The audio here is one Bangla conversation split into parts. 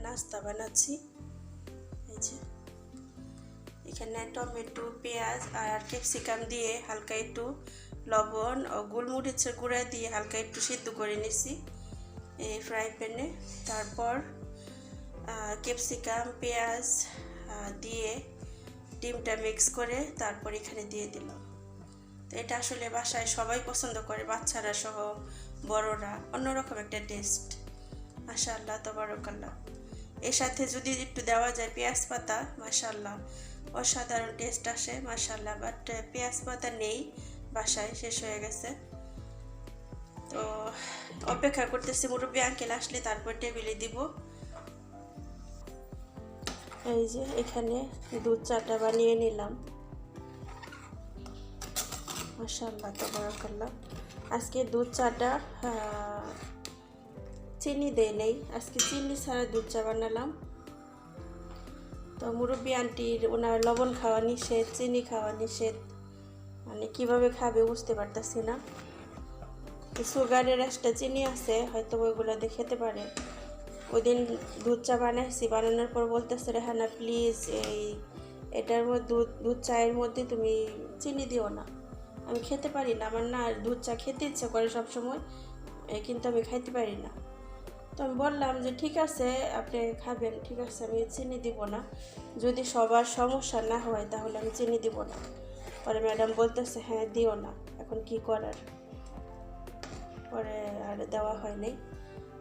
নাস্তা বানাচ্ছি। এই যে এখানে টমেটো, পেঁয়াজ আর ক্যাপসিকাম দিয়ে হালকা একটু লবণ ও গোলমরিচের গুঁড়া দিয়ে হালকা একটু সিদ্ধ করে নিছি এই ফ্রাই প্যানে। তারপর ক্যাপসিকাম, পেঁয়াজ দিয়ে ডিমটা মিক্স করে তারপর এখানে দিয়ে দিলাম। তো এটা আসলে বাসায় সবাই পছন্দ করে, বাচ্চারা সহ বড়রা। অন্যরকম একটা টেস্ট, মাশাআল্লাহ তাবারাকাল্লাহ। এর সাথে যদি একটু দেওয়া যায় পেঁয়াজ পাতা, মাশাআল্লাহ অসাধারণ টেস্ট আসে মাশাআল্লাহ। বাট পেঁয়াজ পাতা নেই বাসায়, শেষ হয়ে গেছে। তো অপেক্ষা করতেছি মুরব্বি আঙ্কেল আসলে তারপর টেবিলে দিব। এই যে এখানে দুধ চাটা বানিয়ে নিলাম, মাশাআল্লাহ তাবারাকাল্লাহ। আজকে দুধ চাটা চিনি দেয় নেই, আজকে চিনি ছাড়া দুধ চা বানালাম। তো মুরব্বি আন্টির ওনার লবণ খাওয়া নিষেধ, চিনি খাওয়া নিষেধ, মানে কীভাবে খাবে বুঝতে পারতেছি না। সুগারের একটা চিনি আছে, হয়তো ওইগুলো দিয়ে খেতে পারে। ওই দিন দুধ চা বানাইছি, বানানোর পর বলতেছে রেহানা প্লিজ এটার মধ্যে দুধ চায়ের মধ্যে তুমি চিনি দিও না। আমি খেতে পারি না, আমার না দুধ চা খেতে ইচ্ছে করে সবসময়, কিন্তু আমি খাইতে পারি না। তো আমি বললাম যে ঠিক আছে আপনি খাবেন, ঠিক আছে আমি চিনি দিব না, যদি সবার সমস্যা না হয় তাহলে আমি চিনি দিব না। পরে ম্যাডাম বলতেছে হ্যাঁ দিও না, এখন কি করার। পরে আর দেওয়া হয়নি।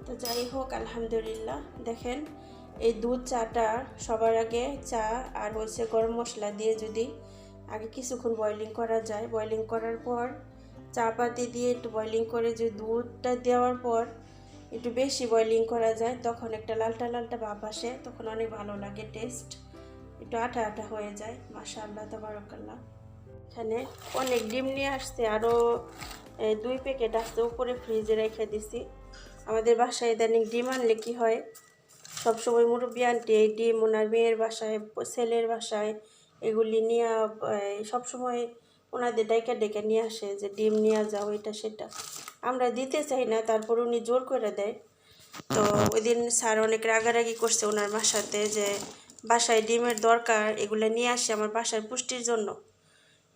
তো যাই হোক আলহামদুলিল্লাহ। দেখেন এই দুধ চাটা সবার আগে চা আর হচ্ছে গরম মশলা দিয়ে যদি আগে কিছুক্ষণ বয়লিং করা যায়, বয়লিং করার পর চা পাতি দিয়ে একটু বয়লিং করে যদি দুধটা দেওয়ার পর একটু বেশি বয়লিং করা যায়, তখন একটা লালটা লালটা ভাব আসে, তখন অনেক ভালো লাগে টেস্ট, একটু আঠা আঠা হয়ে যায়। মাশাআল্লাহ তাবারাকাল্লাহ। এখানে অনেক ডিম নিয়ে আসছে, আরও 2 প্যাকেট আসছে, উপরে ফ্রিজে রেখে দিছি। আমাদের বাসায় ইদানিং ডিম আনলে কী হয়, সবসময় মুরব্বি আন্টি এই ডিম ওনার মেয়ের বাসায়, ছেলের বাসায় এগুলি নিয়ে সবসময় ওনাদের ডাইকা ডেকে নিয়ে আসে যে ডিম নিয়ে যাও এটা সেটা। আমরা দিতে চাই না, তারপর উনি জোর করে দেয়। তো ওই দিন স্যার অনেক রাগারাগি করছে ওনার বাসাতে যে বাসায় ডিমের দরকার, এগুলো নিয়ে আসে আমার বাসার পুষ্টির জন্য,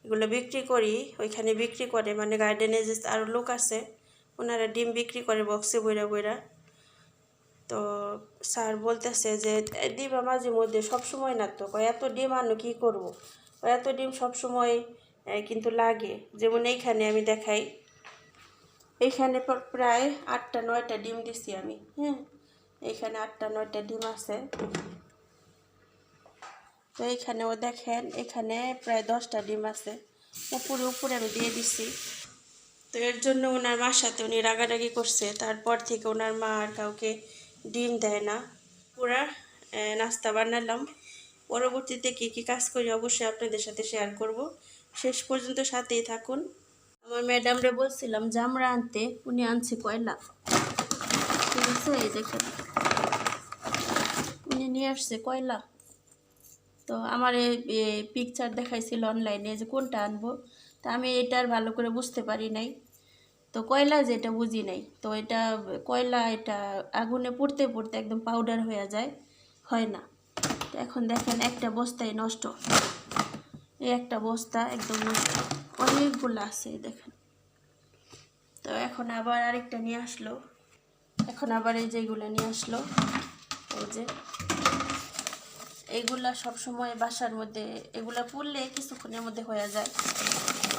এগুলো বিক্রি করি, ওইখানে বিক্রি করে, মানে গার্ডেনে যে আরও লোক আছে ওনারা ডিম বিক্রি করে বক্সে বইরা বইরা। তো স্যার বলতেছে যে দিবা মাঝে মধ্যে, সবসময় না তো, এত ডিম আনো কী করবো, এত ডিম সবসময় কিন্তু লাগে। যেমন এইখানে আমি দেখাই, এইখানে প্রায় 8টা 9টা ডিম দিছি আমি, হ্যাঁ এইখানে 8টা 9টা ডিম আছে। তো এইখানেও দেখেন এখানে প্রায় 10টা ডিম আছে, উপরে উপরে আমি দিয়ে দিছি। তো এর জন্য ওনার মার সাথে উনি রাগারাগি করছে, তারপর থেকে ওনার মা আর কাউকে ডিম দেয় না। পুরা নাস্তা বানালাম, পরবর্তীতে কী কী কাজ করি অবশ্যই আপনাদের সাথে শেয়ার করব, শেষ পর্যন্ত সাথেই থাকুন। আমার ম্যাডামরে বলছিলাম জামরা আনতে, উনি আনছে কয়লা, ঠিক আছে এই দেখেন উনি নিয়ে আসছে কয়লা। তো আমার পিকচার দেখাইছিল অনলাইনে যে কোনটা আনবো, তা আমি এটার ভালো করে বুঝতে পারি নাই, তো কয়লা যেটা বুঝি নাই। তো এটা কয়লা, এটা আগুনে পুড়তে পুড়তে একদম পাউডার হয়ে যায়, হয় না। তো এখন দেখেন একটা বস্তায় নষ্ট, এই একটা বস্তা একদম নষ্ট, অনেকগুলো আছে দেখেন। তো এখন আবার আরেকটা নিয়ে আসলো, এখন আবার এই যেগুলো নিয়ে আসলো, এই যে এইগুলা সবসময় বাসার মধ্যে, এগুলা পুড়লে কিছুক্ষণের মধ্যে হয়ে যায়,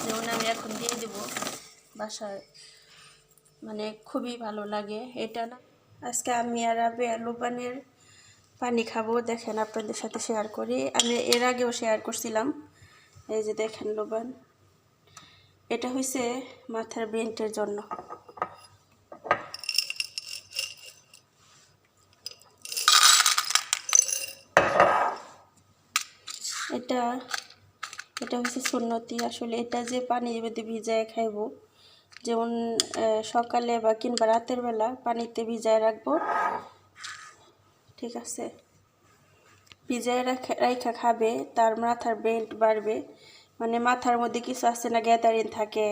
যেমন আমি এখন দিয়ে দেবো বাসায়, মানে খুবই ভালো লাগে এটা না। আজকে আমি আর লুবানের পানি খাবো, দেখেন আপনাদের সাথে শেয়ার করি, আমি এর আগেও শেয়ার করছিলাম। এই যে দেখেন লুবান, এটা হয়েছে মাথার ব্রেনটের জন্য। এটা এটা হচ্ছে সুন্নতি, আসলে এটা যে পানির মধ্যে ভিজায় খাইব, যেমন সকালে বা কিংবা রাতের বেলা পানিতে ভিজায় রাখবো, ঠিক আছে, ভিজায় রাখা খাবে, তার মাথার ব্রেন বাড়বে, মানে মাথার মধ্যে কিছু আছে না গ্যাদারিন থাকে,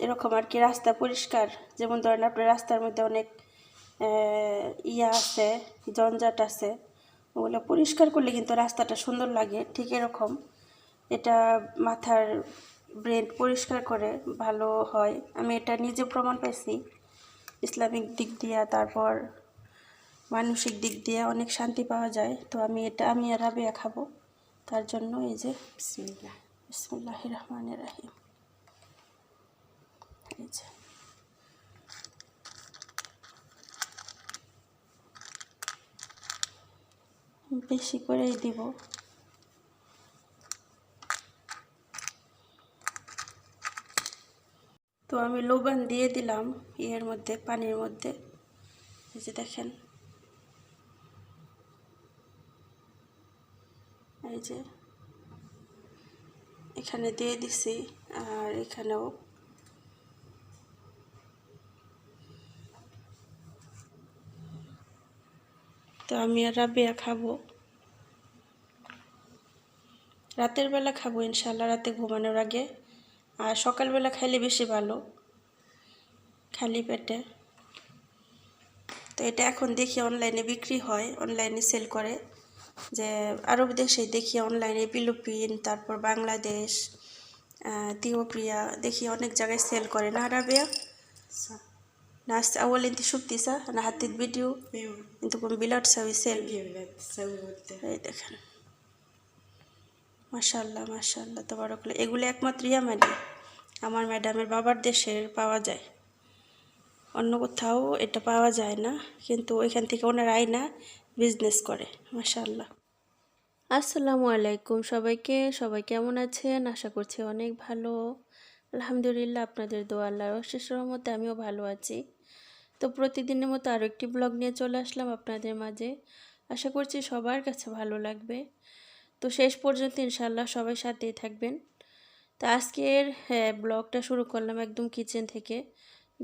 এরকম আর কি, রাস্তা পরিষ্কার, যেমন ধরেন আপনার রাস্তার মধ্যে অনেক ইয়া আছে, জঞ্জাট আছে, ওগুলো পরিষ্কার করলে কিন্তু রাস্তাটা সুন্দর লাগে। ঠিক এরকম এটা মাথার ব্রেন পরিষ্কার করে ভালো হয়। আমি এটা নিজে প্রমাণ পাইছি, ইসলামিক দিক দিয়া, তারপর মানসিক দিক দিয়ে অনেক শান্তি পাওয়া যায়। তো আমি আর রাবেয়া খাবো, তার জন্য এই যে বিসমিল্লাহির রহমানির রহিম। এই যে বেশি করেই দিব। তো আমি লবণ দিয়ে দিলাম এর মধ্যে, পানির মধ্যে। এই যে দেখেন, এই যে এখানে দিয়ে দিছি, আর এখানেও। তো আমি আর রাবেয়া খাবো, রাতের বেলা খাবো ইনশাল্লাহ, রাতে ঘুমানোর আগে। আর সকালবেলা খাইলে বেশি ভালো, খালি পেটে। তো এটা এখন দেখি অনলাইনে বিক্রি হয়, অনলাইনে সেল করে, যে আরব দেশে দেখি অনলাইনে, ফিলিপিন, তারপর বাংলাদেশ, ইথিওপিয়া, দেখি অনেক জায়গায় সেল করে না রাবেয়া. ناس أول أنت شفتي صح؟ أنا حطيت فيديو. ايوه أنتوا بلاد تسوي سيل. بلاد تسوي قدام. এই দেখেন, মাশাআল্লাহ মাশাআল্লাহ তাবারাকাল্লাহ। এগুলো একমাত্র ইয়ামানি, আমার ম্যাডামের বাবার দেশের পাওয়া যায়, অন্য কোথাও এটা পাওয়া যায় না, কিন্তু ওইখান থেকে ওনারা আইনা বিজনেস করে। মাশাআল্লাহ। আসসালামু আলাইকুম সবাইকে, সবাই কেমন আছেন? আশা করছি অনেক ভালো। আলহামদুলিল্লাহ, আপনাদের দোয়া, আল্লাহর অশেষ রহমতে আমিও ভালো আছি। তো প্রতিদিনের মতো আরও একটি ব্লগ নিয়ে চলে আসলাম আপনাদের মাঝে। আশা করছি সবার কাছে ভালো লাগবে। তো শেষ পর্যন্ত ইনশাআল্লাহ সবাই সাথেই থাকবেন। তো আজকের ব্লগটা শুরু করলাম একদম কিচেন থেকে।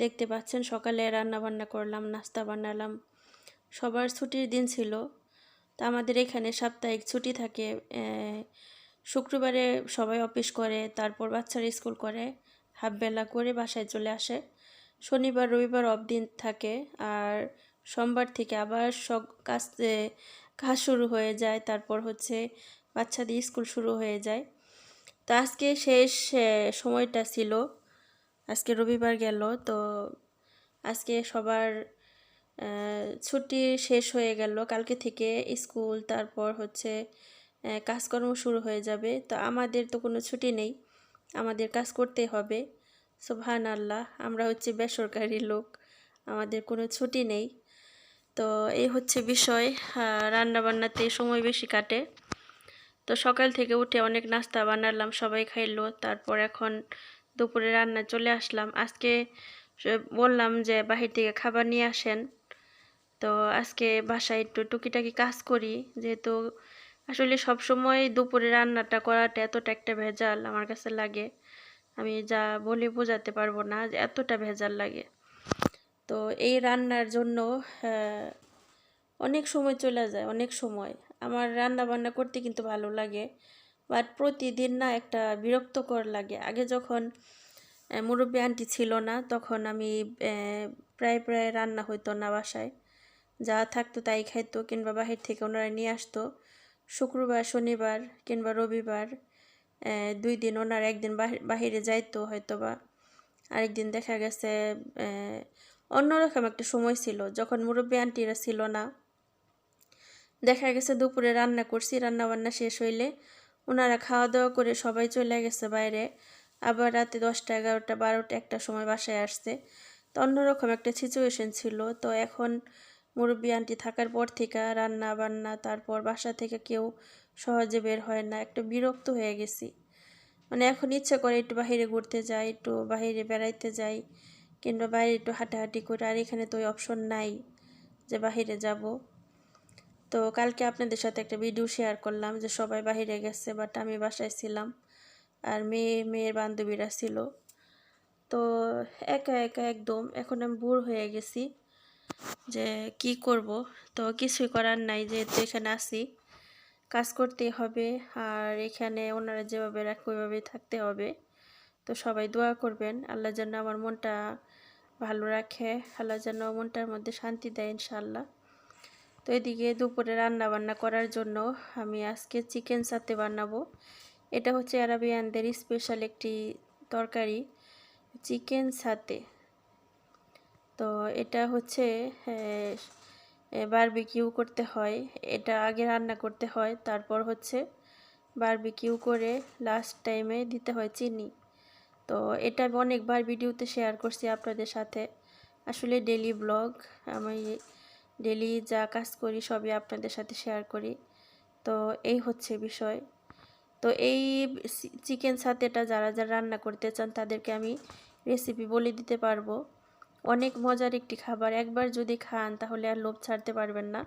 দেখতে পাচ্ছেন সকালে রান্না বান্না করলাম, নাস্তা বানালাম। সবার ছুটির দিন ছিল, তো আমাদের এখানে সাপ্তাহিক ছুটি থাকে। শুক্রবারে সবাই অফিস করে, তারপর বাচ্চারা স্কুল করে, হাফবেলা করে বাসায় চলে আসে। শনিবার রবিবার অফ দিন থাকে, আর সোমবার থেকে আবার সব কাজ শুরু হয়ে যায়। তারপর হচ্ছে বাচ্চাদের স্কুল শুরু হয়ে যায়। তো আজকে শেষ সময়টা ছিল, আজকে রবিবার গেল। তো আজকে সবার ছুটি শেষ হয়ে গেল, কালকে থেকে স্কুল, তারপর হচ্ছে কাজকর্ম শুরু হয়ে যাবে। তো আমাদের তো কোনো ছুটি নেই, আমাদের কাজ করতে হবে। সুবহানাল্লাহ, আমরা হচ্ছে বেসরকারি লোক, আমাদের কোনো ছুটি নেই। তো এই হচ্ছে বিষয়, রান্নাবান্নাতে সময় বেশি কাটে। তো সকাল থেকে উঠে অনেক নাস্তা বানালাম, সবাই খাইলো। তারপর এখন দুপুরে রান্না চলে আসলাম। আজকে বললাম যে বাহির থেকে খাবার নিয়ে আসেন। তো আজকে বাসায় একটু টুকিটাকি কাজ করি, যেহেতু আসলে সব সময় দুপুরে রান্নাটা করাটা এতটা একটা ভেজাল আমার কাছে লাগে, আমি যা বলে বোঝাতে পারবো না, যে এতটা ভেজাল লাগে। তো এই রান্নার জন্য অনেক সময় চলে যায়, অনেক সময়। আমার রান্না বান্না করতে কিন্তু ভালো লাগে, বাট প্রতিদিন না একটা বিরক্তকর লাগে। আগে যখন মুরব্বী আন্টি ছিল না, তখন আমি প্রায় রান্না হইতো না বাসায়, যা থাকতো তাই খাইতো, কিংবা বাহির থেকে ওনারা নিয়ে আসতো। শুক্রবার শনিবার কিংবা রবিবার 2 দিন ওনারা, একদিন বাহিরে যাইতো হয়তো, বা আরেকদিন দেখা গেছে অন্যরকম একটা সময় ছিল যখন মুরব্বী আন্টিরা ছিল না। দেখা গেছে দুপুরে রান্না করছি, রান্না বান্না শেষ হইলে ওনারা খাওয়া দাওয়া করে সবাই চলে গেছে বাইরে, আবার রাতে 10টা 11টা 12টা 1টার সময় বাসায় আসছে। তো অন্যরকম একটা সিচুয়েশন ছিল। তো এখন মুরব্বী আন্টি থাকার পর থেকে রান্না বান্না, তারপর বাসা থেকে কেউ সহজে বের হয় না, একটু বিরক্ত হয়ে গেছি। মানে এখন ইচ্ছা করে একটু বাইরে ঘুরতে যাই, একটু বাইরে বেড়াইতে যাই, কিংবা বাইরে একটু হাঁটাহাঁটি করে। আর এখানে তো ওই অপশন নাই যে বাইরে যাব। তো কালকে আপনাদের সাথে একটা ভিডিও শেয়ার করলাম যে সবাই বাইরে গেছে, বাট আমি বাসায় ছিলাম, আর মেয়ের বান্ধবীরা ছিল। তো একা একা একদম এখন আমি বোর হয়ে গেছি যে কি করব। তো কিছুই করার নাই, যেহেতু এখানে আসি, কাজ করতেই হবে। আর এখানে ওনারা যেভাবে রাখে ওইভাবেই থাকতে হবে। তো সবাই দোয়া করবেন আল্লাহ যেন আমার মনটা ভালো রাখে, আল্লাহ যেন মনটার মধ্যে শান্তি দেয় ইনশাআল্লাহ। তো এদিকে দুপুরে রান্না বান্না করার জন্য আমি আজকে চিকেন সাতে বানাবো। এটা হচ্ছে আরাবিয়ানদের স্পেশাল একটি তরকারি, চিকেন সাতে। তো এটা হচ্ছে বারবিকিউ করতে হয়, এটা আগে রান্না করতে হয়, তারপর হচ্ছে বারবিকিউ করে লাস্ট টাইমে দিতে হয় চিনি। তো এটা আমি অনেকবার ভিডিওতে শেয়ার করছি আপনাদের সাথে। আসলে ডেলি ব্লগ, আমি ডেলি যা কাজ করি সবই আপনাদের সাথে শেয়ার করি। তো এই হচ্ছে বিষয়। তো এই চিকেন সাতেটা যারা যারা রান্না করতে চান তাদেরকে আমি রেসিপি বলে দিতে পারবো। অনেক মজার একটি খাবার, একবার যদি খান তাহলে আর লোভ ছাড়তে পারবেন না।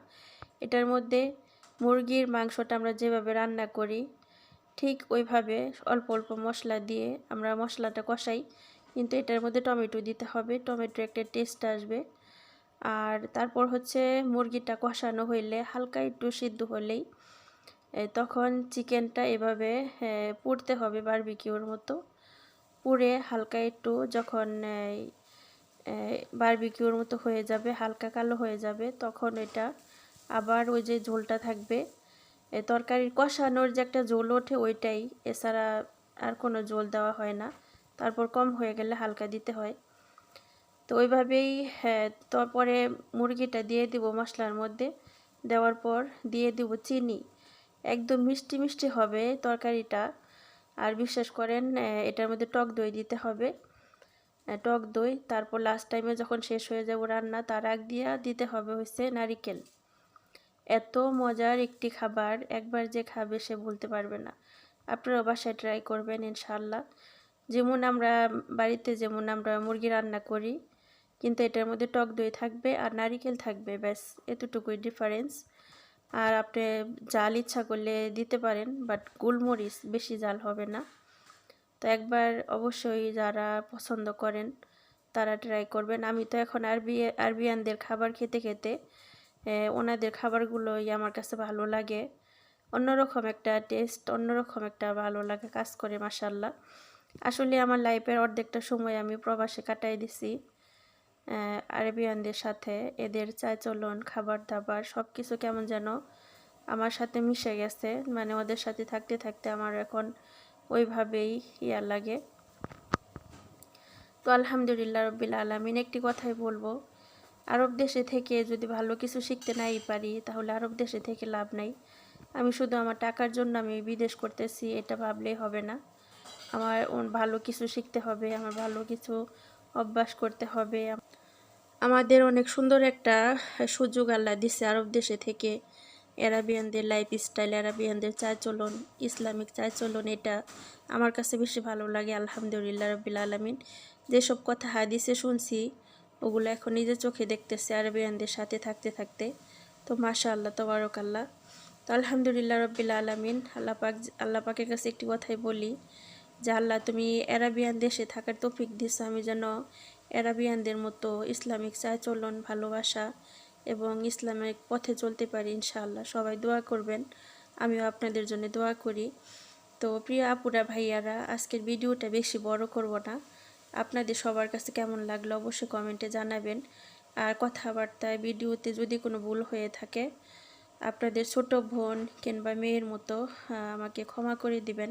এটার মধ্যে মুরগির মাংসটা আমরা যেভাবে রান্না করি ঠিক ওইভাবে অল্প অল্প মশলা দিয়ে আমরা মশলাটা কষাই, কিন্তু এটার মধ্যে টমেটো দিতে হবে, টমেটো একটা টেস্ট আসবে। আর তারপর হচ্ছে মুরগিটা কষানো হইলে হালকা একটু সিদ্ধ হলেই তখন চিকেনটা এভাবে পুড়তে হবে বারবিকিউর মতো। পুড়ে হালকা একটু যখন বারবিকিউর মতো হয়ে যাবে, হালকা কালো হয়ে যাবে, তখন এটা আবার ওই যে ঝোলটা থাকবে, তরকারির কষানোর যে একটা ঝোল ওঠে ওইটাই, এছাড়া আর কোনো ঝোল দেওয়া হয় না। তারপর কম হয়ে গেলে হালকা দিতে হয়। তো ওইভাবেই তারপরে মুরগিটা দিয়ে দিব মশলার মধ্যে, দেওয়ার পর দিয়ে দিব চিনি। একদম মিষ্টি মিষ্টি হবে তরকারিটা। আর বিশ্বাস করেন এটার মধ্যে টক দই দিতে হবে, টক দই। তারপর লাস্ট টাইমে যখন শেষ হয়ে যাবে রান্না, তার আগ দিয়ে দিতে হবে হচ্ছে নারিকেল। এত মজার একটি খাবার, একবার যে খাবে সে ভুলতে পারবে না। আপনারা বাসায় ট্রাই করবেন ইনশাআল্লাহ। যেমন আমরা বাড়িতে যেমন আমরা মুরগি রান্না করি, কিন্তু এটার মধ্যে টক দই থাকবে আর নারিকেল থাকবে, ব্যাস এতটুকুই ডিফারেন্স। আর আপনি জাল ইচ্ছা করলে দিতে পারেন, বাট গোলমরিচ বেশি জাল হবে না। তো একবার অবশ্যই যারা পছন্দ করেন তারা ট্রাই করবেন। আমি তো এখন আরবিয়ানদের খাবার খেতে খেতে ওনাদের খাবারগুলোই আমার কাছে ভালো লাগে। অন্যরকম একটা টেস্ট, অন্যরকম একটা ভালো লাগে কাজ করে মাশাআল্লাহ। আসলে আমার লাইফের অর্ধেকটা সময় আমি প্রবাসে কাটাই দিছি আরবিয়ানদের সাথে। এদের চালচলন, খাবার দাবার সব কিছু কেমন যেন আমার সাথে মিশে গেছে, মানে ওদের সাথে থাকতে থাকতে আমার এখন ওইভাবেই ইয়া লাগে। তো আলহামদুলিল্লাহ রব্বিল আলামিন। একটি কথাই বলবো, আরব দেশে থেকে যদি ভালো কিছু শিখতে নাই পারি তাহলে আরব দেশে থেকে লাভ নাই। আমি শুধু আমার টাকার জন্য আমি বিদেশ করতেছি এটা ভাবলেই হবে না। আমার ভালো কিছু শিখতে হবে, আমার ভালো কিছু অভ্যাস করতে হবে। আমাদের অনেক সুন্দর একটা সুযোগ আল্লাহ দিছে আরব দেশে থেকে। আরাবিয়ানদের লাইফ স্টাইল, আরাবিয়ানদের চালচলন, ইসলামিক চালচলন, এটা আমার কাছে বেশি ভালো লাগে আলহামদুলিল্লাহ রব্বিল আলামিন। যেসব কথা হাদিসে শুনছি ওগুলো এখন নিজের চোখে দেখতেছে আরবিয়ানদের সাথে থাকতে থাকতে। তো মাশাআল্লাহ, তাবারাকাল্লাহ। তো আলহামদুলিল্লাহ রব্বিল আলামিন। আল্লাহ পাকের কাছে একটি কথাই বলি যে আল্লাহ তুমি আরাবিয়ান দেশে থাকার তৌফিক দিছো, আমি যেন আরাবিয়ানদের মতো ইসলামিক চালচলন, ভালোবাসা এবং ইসলামিক পথে চলতে পারি ইনশাআল্লাহ। সবাই দোয়া করবেন, আমিও আপনাদের জন্য দোয়া করি। তো প্রিয় আপুরা ভাইয়ারা, আজকের ভিডিওটা বেশি বড় করব না। আপনাদের সবার কাছে কেমন লাগলো অবশ্যই কমেন্টে জানাবেন। আর কথাবার্তায় ভিডিওতে যদি কোনো ভুল হয়ে থাকে আপনাদের ছোট বোন কিংবা মেয়ের মতো আমাকে ক্ষমা করে দিবেন,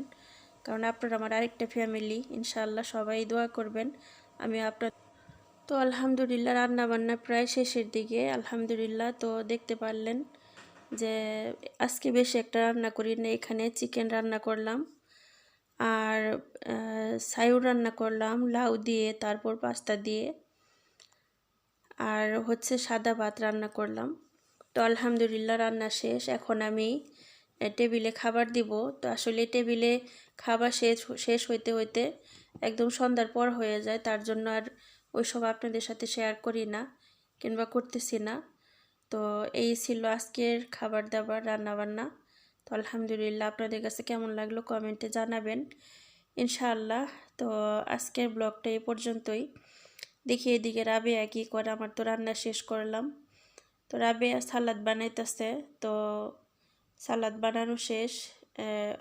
কারণ আপনারা আমার আরেকটা ফ্যামিলি। ইনশাআল্লাহ সবাই দোয়া করবেন, আমি আপনার। তো আলহামদুলিল্লাহ রান্না বান্না প্রায় শেষের দিকে আলহামদুলিল্লাহ। তো দেখতে পারলেন যে আজকে বেশি একটা রান্না করি না, এখানে চিকেন রান্না করলাম আর সায়ু রান্না করলাম লাউ দিয়ে, তারপর পাস্তা দিয়ে, আর হচ্ছে সাদা ভাত রান্না করলাম। তো আলহামদুলিল্লাহ রান্না শেষ, এখন আমি টেবিলে খাবার দিব। তো আসলে টেবিলে খাবার শেষ হইতে হইতে একদম সন্ধ্যার পর হয়ে যায়, তার জন্য আর ওইসব আপনাদের সাথে শেয়ার করি না কিংবা করতেছি না। তো এই ছিল আজকের খাবার দাবার রান্নাবান্না। তো আলহামদুলিল্লাহ আপনাদের কাছে কেমন লাগলো কমেন্টে জানাবেন ইনশাআল্লাহ। তো আজকের ব্লগটা এই পর্যন্তই। দেখি এদিকে রাবেয়া কী করে, আমার তো রান্না শেষ করলাম। তো রাবেয়া সালাদ বানাইতেছে, তো সালাদ বানানো শেষ,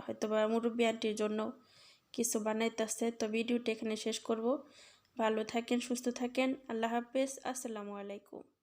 হয়তো বা মুরব্বী আন্টির জন্য কিছু বানাইতেছে। তো ভিডিওটা এখানে শেষ করব। ভালো থাকেন, সুস্থ থাকেন। আল্লাহ হাফেজ। আসসালামু আলাইকুম।